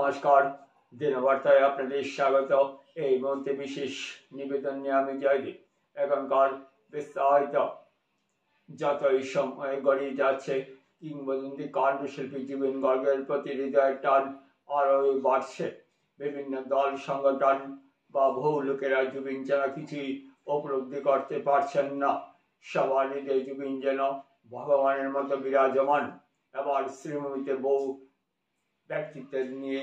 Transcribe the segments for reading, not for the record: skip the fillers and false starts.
নমস্কার, দিনবার্তায় আপনাদের স্বাগত। এই মুহূর্তে বিশেষ নিবেদন নিয়ে আমি জয়দীপ। এখনকার বিস্তারিত। যতই সময় গড়িয়ে যাচ্ছে, কিংবদন্তি কণ্ঠশিল্পী জুবিন গার্গের প্রতি হৃদয়ের টান আরোই বাড়ছে। বিভিন্ন দল সংগঠন বা বহু লোকেরা জুবিন ছাড়া কিছুই উপলব্ধি করতে পারছেন না। সবার হৃদয়ে জুবিন যেন ভগবানের মতো বিরাজমান। এবার শ্রীভূমিতে বহু ব্যক্তিত্বের নিয়ে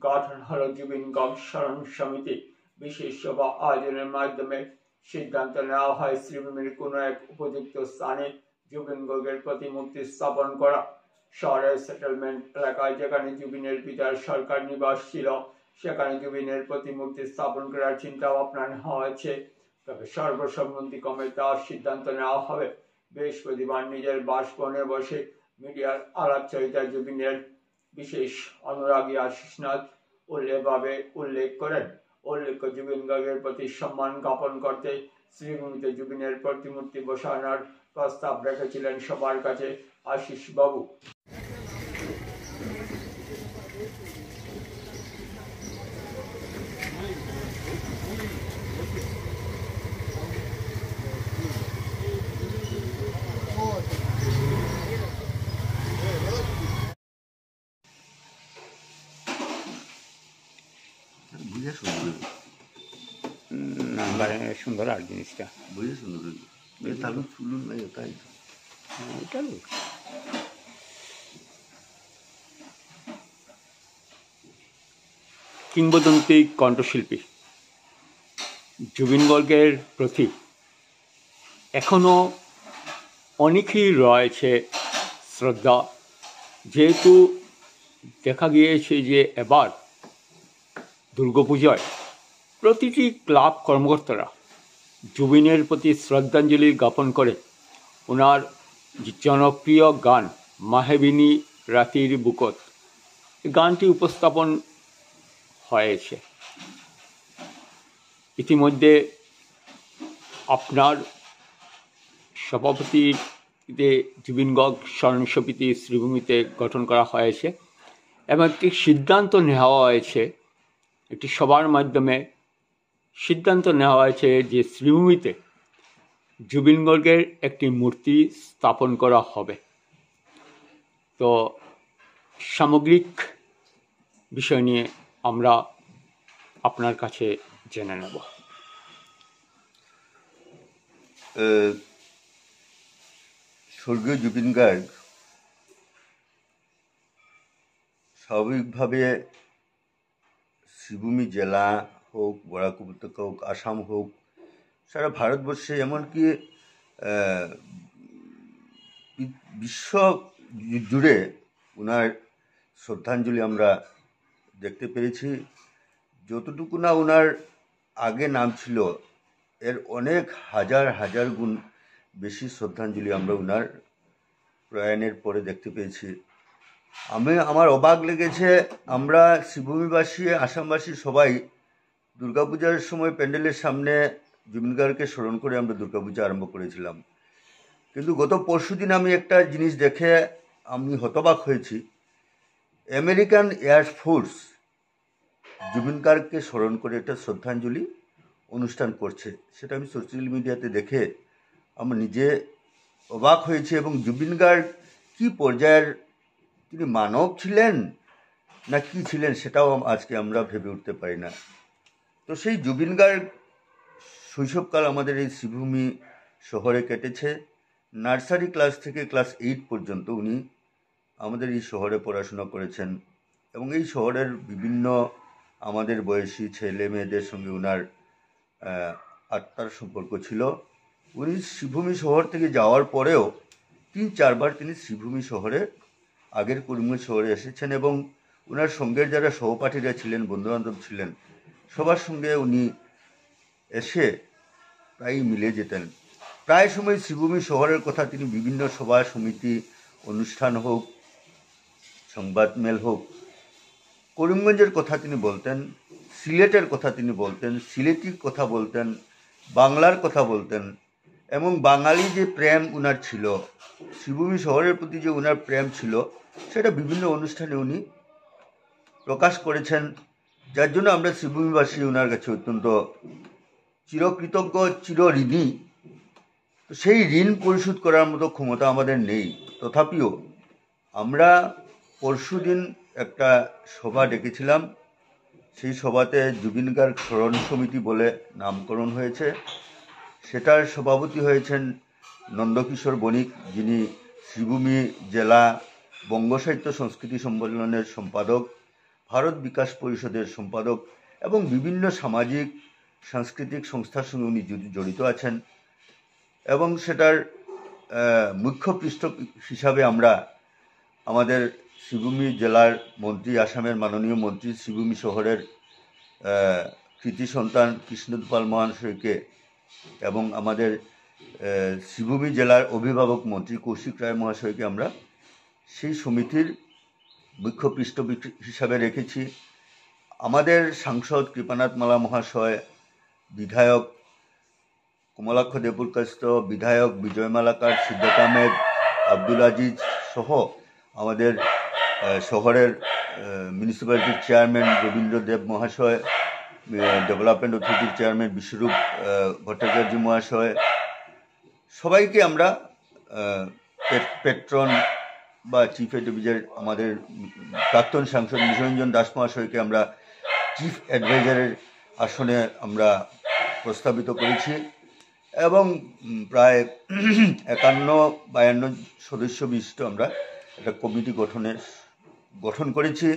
গঠন হলো জুবিন গার্গ স্মরণ সমিতি। বিশেষ সভা আয়োজনের মাধ্যমে সিদ্ধান্ত নেওয়া হয় শ্রীভূমির কোনো এক উপযুক্ত স্থানে জুবিন গার্গের প্রতিমূর্তি স্থাপন করা। শহরের সেটেলমেন্ট এলাকায় যেখানে জুবিনের পিতার সরকার নিবাস ছিল, সেখানে জুবিনের প্রতিমূর্তি স্থাপন করার চিন্তা ভাবনা নেওয়া হয়েছে। তবে সর্বসম্মতিক্রমে তার সিদ্ধান্ত নেওয়া হবে। বৃহস্পতিবার নিজের বাসভবনে বসে মিডিয়ার আলাপচারিতা জুবিনের বিশেষ অনুরাগী আশিসনাথ উল্লেখ করেন। উল্লেখ্য, জুবিন গার্গের প্রতি সম্মান জ্ঞাপন করতে শ্রীভূমিতে জুবিনের প্রতিমূর্তি বসানোর প্রস্তাব রেখেছিলেন সবার কাছে আশিস বাবু। সুন্দর আর জিনিসটা বুঝে সুন্দর তাহলে শুনুন না তাই এটা কিংবদন্তি কণ্ঠশিল্পী জুবিন গার্গের প্রতি এখনো অনেকেই রয়েছে শ্রদ্ধা। যেহেতু দেখা গিয়েছে যে এবার দুর্গাপূজায় প্রতিটি ক্লাব কর্মকর্তারা জুবিনের প্রতি শ্রদ্ধাঞ্জলি জ্ঞাপন করে ওনার জনপ্রিয় গান মাহেবিনী রাতির বুকত গানটি উপস্থাপন হয়েছে। ইতিমধ্যে আপনার সভাপতিতে জুবিন গার্গ স্মরণ সমিতি শ্রীভূমিতে গঠন করা হয়েছে এবং একটি সিদ্ধান্ত নেওয়া হয়েছে, একটি সভার মাধ্যমে সিদ্ধান্ত নেওয়া হয়েছে যে শ্রীভূমিতে জুবিন গার্গের একটি মূর্তি স্থাপন করা হবে। তো সামগ্রিক বিষয় নিয়ে আমরা আপনার কাছে জেনে নেব। স্বর্গীয় জুবিন গার্গ স্বাভাবিকভাবে শ্রীভূমি জেলা হোক, বরাক উপত্যকা হোক, আসাম হোক, সারা ভারতবর্ষে এমনকি বিশ্ব জুড়ে ওনার শ্রদ্ধাঞ্জলি আমরা দেখতে পেরেছি। যতটুকু না ওনার আগে নাম ছিল, এর অনেক হাজার হাজার গুণ বেশি শ্রদ্ধাঞ্জলি আমরা ওনার প্রয়াণের পরে দেখতে পেয়েছি। আমার অবাক লেগেছে, আমরা শ্রীভূমিবাসী, আসামবাসী সবাই দুর্গাপূজার সময় প্যান্ডেলের সামনে জুবিন গার্গকে স্মরণ করে আমরা দুর্গাপূজা আরম্ভ করেছিলাম। কিন্তু গত পরশুদিন আমি একটা জিনিস দেখে আমি হতবাক হয়েছি। আমেরিকান এয়ারফোর্স জুবিন গার্গকে স্মরণ করে একটা শ্রদ্ধাঞ্জলি অনুষ্ঠান করছে। সেটা আমি সোশ্যাল মিডিয়াতে দেখে আমি নিজে অবাক হয়েছি। এবং জুবিন গার্গ কী পর্যায়ের তিনি মানব ছিলেন না কি ছিলেন সেটাও আজকে আমরা ভেবে উঠতে পারি না। তো সেই জুবিন গার্গ শৈশবকাল আমাদের এই শ্রীভূমি শহরে কেটেছে। নার্সারি ক্লাস থেকে ক্লাস 8 পর্যন্ত উনি আমাদের এই শহরে পড়াশোনা করেছেন এবং এই শহরের বিভিন্ন আমাদের বয়সী ছেলে মেয়েদের সঙ্গে ওনার আত্মার সম্পর্ক ছিল। উনি শ্রীভূমি শহর থেকে যাওয়ার পরেও 3-4 বার তিনি শ্রীভূমি শহরে, আগের করিমগঞ্জ শহরে এসেছেন এবং ওনার সঙ্গের যারা সহপাঠীরা ছিলেন, বন্ধুবান্ধব ছিলেন, সবার সঙ্গে উনি এসে প্রায়ই মিলে যেতেন। প্রায় সময় শ্রীভূমি শহরের কথা তিনি বিভিন্ন সভা সমিতি, অনুষ্ঠান হোক, সংবাদ মেল হোক, করিমগঞ্জের কথা তিনি বলতেন, সিলেটের কথা তিনি বলতেন, সিলেটির কথা বলতেন, বাংলার কথা বলতেন এবং বাঙালি যে প্রেম উনার ছিল, শ্রীভূমি শহরের প্রতি যে উনার প্রেম ছিল, সেটা বিভিন্ন অনুষ্ঠানে উনি প্রকাশ করেছেন, যার জন্য আমরা শ্রীভূমিবাসী ওনার কাছে অত্যন্ত চিরকৃতজ্ঞ, চিরঋণী। তো সেই ঋণ পরিশোধ করার মতো ক্ষমতা আমাদের নেই। তথাপিও আমরা পরশুদিন একটা সভা ডেকেছিলাম। সেই সভাতে জুবিন গার্গ স্মরণ সমিতি বলে নামকরণ হয়েছে। সেটার সভাপতি হয়েছেন নন্দকিশোর বণিক, যিনি শ্রীভূমি জেলা বঙ্গ সাহিত্য সংস্কৃতি সম্মেলনের সম্পাদক, ভারত বিকাশ পরিষদের সম্পাদক এবং বিভিন্ন সামাজিক সাংস্কৃতিক সংস্থার সঙ্গে উনি জড়িত আছেন। এবং সেটার মুখ্য পৃষ্ঠ হিসাবে আমরা আমাদের শ্রীভূমি জেলার মন্ত্রী, আসামের মাননীয় মন্ত্রী, শ্রীভূমি শহরের কৃতি সন্তান কৃষ্ণদ পাল মহাশয়কে এবং আমাদের শ্রীভূমি জেলার অভিভাবক মন্ত্রী কৌশিক রায় মহাশয়কে আমরা সেই সমিতির মুখ্য পৃষ্ঠ হিসাবে রেখেছি। আমাদের সাংসদ কৃপানাথ মালা মহাশয়, বিধায়ক কমলাক্ষ দেবপুরকাস্ত, বিধায়ক বিজয় মালাকার, সিদ্ধার্থ আহমেদ, আব্দুল আজিজ সহ আমাদের শহরের মিউনিসিপ্যালিটির চেয়ারম্যান রবীন্দ্র দেব মহাশয়, ডেভেলপমেন্ট অথরিটির চেয়ারম্যান বিশ্বরূপ ভট্টাচার্য মহাশয়, সবাইকে আমরা পেট্রন বা চিফ অ্যাডভাইজার আমাদের প্রাক্তন সাংসদ নিরঞ্জন দাস মহাশয়কে আমরা চিফ অ্যাডভাইজারের আসনে আমরা প্রস্তাবিত করেছি এবং প্রায় 51-52 সদস্য বিশিষ্ট আমরা একটা কমিটি গঠন করেছি।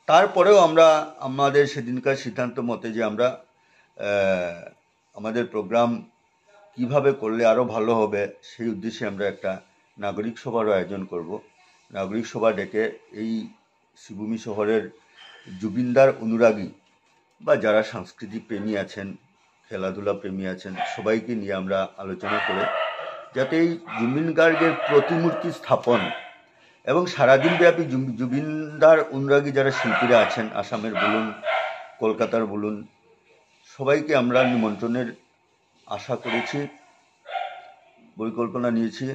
তারপরেও আমরা আমাদের সেদিনকার সিদ্ধান্ত মতে যে আমরা আমাদের প্রোগ্রাম কিভাবে করলে আরও ভালো হবে সেই উদ্দেশ্যে আমরা একটা নাগরিক সভার আয়োজন করব। নাগরিক সভা ডেকে এই শ্রীভূমি শহরের জুবিনদার অনুরাগী বা যারা সাংস্কৃতিক প্রেমী আছেন, খেলাধুলা প্রেমী আছেন, সবাইকে নিয়ে আমরা আলোচনা করে যাতে এই জুবিন গার্গের প্রতিমূর্তি স্থাপন এবং সারাদিন ব্যাপী জুবিনদার অনুরাগী যারা শিল্পীরা আছেন, আসামের বলুন, কলকাতার বলুন, সবাইকে আমরা নিমন্ত্রণের আশা করেছি, পরিকল্পনা নিয়েছি।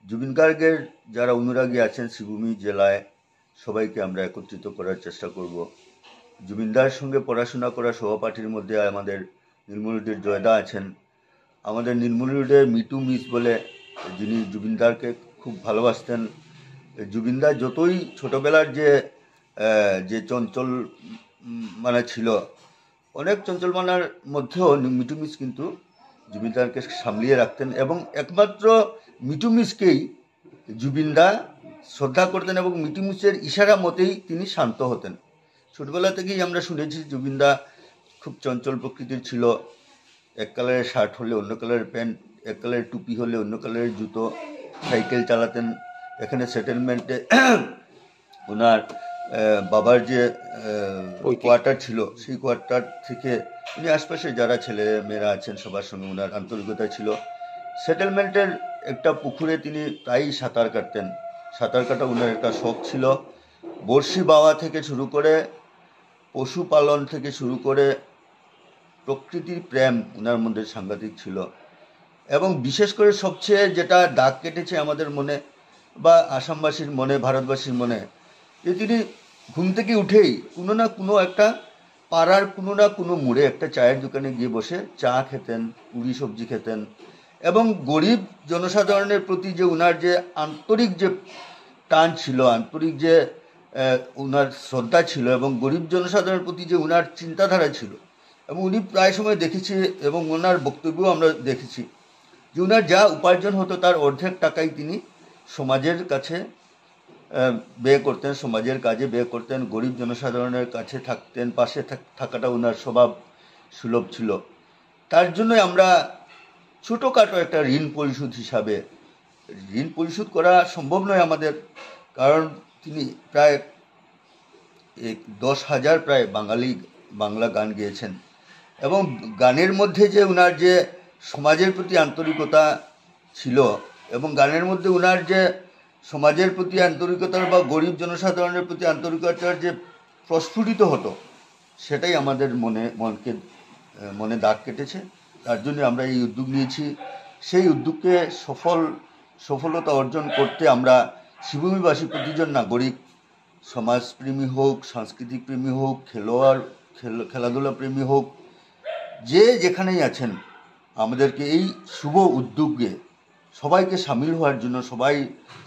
জুবিন গার্গের যারা অনুরাগী আছেন শ্রীভূমি জেলায়, সবাইকে আমরা একত্রিত করার চেষ্টা করব। জুবিনদার সঙ্গে পড়াশোনা করা সহপাঠীর মধ্যে আমাদের নীলমণিদের জয়দা আছেন। আমাদের নীলমণিদের মিটু মিস বলে, যিনি জুবিনদারকে খুব ভালোবাসতেন। জুবিনদার যতই ছোটোবেলার যে চঞ্চল মানে ছিল, অনেক চঞ্চল মানার মধ্যেও মিটু মিস কিন্তু জুবিনদারকে সামলিয়ে রাখতেন এবং একমাত্র মিটু মিসকেই জুবিনদা শ্রদ্ধা করতেন এবং মিটু মিসের ইশারা মতেই তিনি শান্ত হতেন। ছোটবেলা থেকেই আমরা শুনেছি জুবিনদা খুব চঞ্চল প্রকৃতির ছিল। এক কালারের শার্ট হলে অন্য কালারের প্যান্ট, এক কালারের টুপি হলে অন্য কালারের জুতো, সাইকেল চালাতেন। এখানে সেটেলমেন্টে ওনার বাবার যে কোয়ার্টার ছিল, সেই কোয়ার্টার থেকে উনি আশপাশে যারা ছেলে মেয়েরা আছেন সবার সঙ্গে ওনার আন্তরিকতা ছিল। সেটেলমেন্টের একটা পুকুরে তিনি প্রায়ই সাঁতার কাটতেন। সাঁতার কাটা ওনার একটা শখ ছিল। বড়শি বাওয়া থেকে শুরু করে, পশুপালন থেকে শুরু করে, প্রকৃতির প্রেম ওনার মধ্যে সাংঘাতিক ছিল। এবং বিশেষ করে সবচেয়ে যেটা দাগ কেটেছে আমাদের মনে বা আসামবাসীর মনে, ভারতবাসীর মনে, যে তিনি ঘুম থেকে উঠেই কোনো না কোনো একটা পাড়ার কোনো না কোনো মোড়ে একটা চায়ের দোকানে গিয়ে বসে চা খেতেন, পুরি সবজি খেতেন এবং গরিব জনসাধারণের প্রতি যে ওনার যে আন্তরিক যে টান ছিল, আন্তরিক যে ওনার শ্রদ্ধা ছিল এবং গরিব জনসাধারণের প্রতি যে ওনার চিন্তাধারা ছিল, এবং উনি প্রায় সময় দেখেছি এবং ওনার বক্তব্যও আমরা দেখেছি যে ওনার যা উপার্জন হতো তার অর্ধেক টাকাই তিনি সমাজের কাছে ব্যয় করতেন, সমাজের কাজে ব্যয় করতেন, গরিব জনসাধারণের কাছে থাকতেন, পাশে থাকাটা ওনার স্বভাব সুলভ ছিল। তার জন্য আমরা ছোটোখাটো একটা ঋণ পরিশোধ হিসাবে, ঋণ পরিশোধ করা সম্ভব নয় আমাদের, কারণ তিনি প্রায় 10,000 প্রায় বাংলা গান গেয়েছেন এবং গানের মধ্যে যে ওনার যে সমাজের প্রতি আন্তরিকতা ছিল এবং গানের মধ্যে ওনার যে সমাজের প্রতি আন্তরিকতার বা গরিব জনসাধারণের প্রতি আন্তরিকতার যে প্রস্ফুটিত হতো, সেটাই আমাদের মনে দাগ কেটেছে। তার জন্য আমরা এই উদ্যোগ নিয়েছি। সেই উদ্যোগকে সফলতা অর্জন করতে আমরা শ্রীভূমিবাসী প্রতিজন নাগরিক সমাজপ্রেমী হোক, সাংস্কৃতিক প্রেমী হোক, খেলাধুলা প্রেমী হোক, যে যেখানেই আছেন, আমাদেরকে এই শুভ উদ্যোগে সবাইকে সামিল হওয়ার জন্য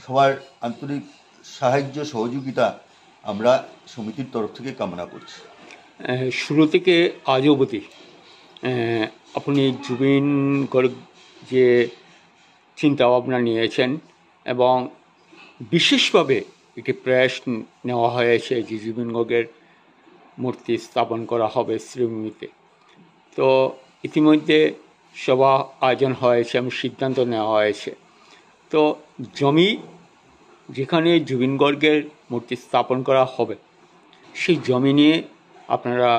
সবার আন্তরিক সাহায্য সহযোগিতা আমরা সমিতির তরফ থেকে কামনা করছি। শুরু থেকে আজ অবধি আপনি জুবিন গর্গ যে চিন্তা ভাবনা নিয়েছেন এবং বিশেষভাবে একটি প্রয়াস নেওয়া হয়েছে যে জুবিন গর্গের মূর্তি স্থাপন করা হবে শ্রীভূমিতে। তো ইতিমধ্যে সভা আয়োজন হয়েছে এবং সিদ্ধান্ত নেওয়া হয়েছে। তো জমি যেখানে জুবিন গর্গের মূর্তি স্থাপন করা হবে সেই জমি নিয়ে আপনারা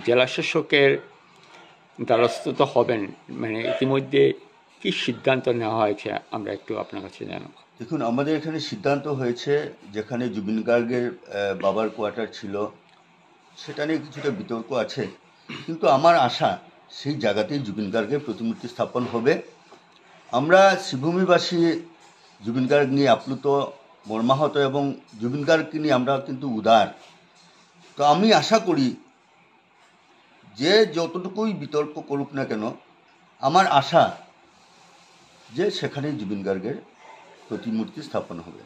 জেলা শাসকের দ্বারস্থ হবেন, মানে ইতিমধ্যে কি সিদ্ধান্ত নেওয়া হয়েছে আমরা একটু আপনার কাছে জানাব। দেখুন, আমাদের এখানে সিদ্ধান্ত হয়েছে যেখানে জুবিন গার্গের বাবার কোয়ার্টার ছিল সেটা নিয়ে কিছুটা বিতর্ক আছে, কিন্তু আমার আশা সেই জায়গাতেই জুবিন গার্গের প্রতিমূর্তি স্থাপন হবে। আমরা শ্রীভূমিবাসী জুবিন গার্গ নিয়ে আপ্লুত, মর্মাহত এবং জুবিন গার্গকে নিয়ে আমরা কিন্তু উদার। তো আমি আশা করি যে যতটুকুই বিতর্ক করুক না কেন, আমার আশা যে সেখানেই জুবিন গার্গের প্রতিমূর্তি স্থাপন হবে।